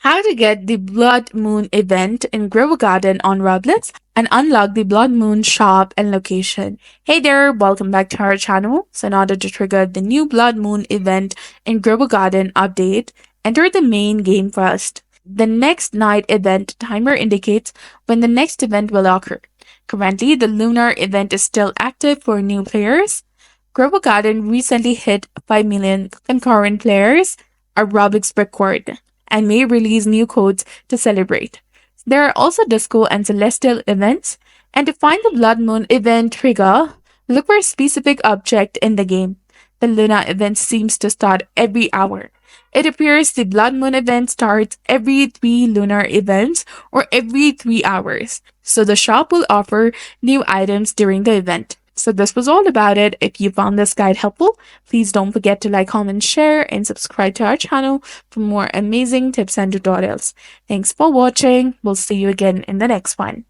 how to get the Blood Moon event in Grow a Garden on Roblox and unlock the Blood Moon shop and location. Hey there, welcome back to our channel. So in order to trigger the new Blood Moon event in Grow a Garden update, enter the main game first. The next night event timer indicates when the next event will occur. Currently, the Lunar event is still active for new players. Grow a Garden recently hit 5 million concurrent players, a Roblox record, and may release new codes to celebrate. There are also disco and celestial events, and to find the blood moon event trigger, look for a specific object in the game. The Luna event seems to start every hour. It appears the blood moon event starts every 3 lunar events or every 3 hours, so the shop will offer new items during the event. So this was all about it. If you found this guide helpful, please don't forget to like, comment, share, and subscribe to our channel for more amazing tips and tutorials. Thanks for watching. We'll see you again in the next one.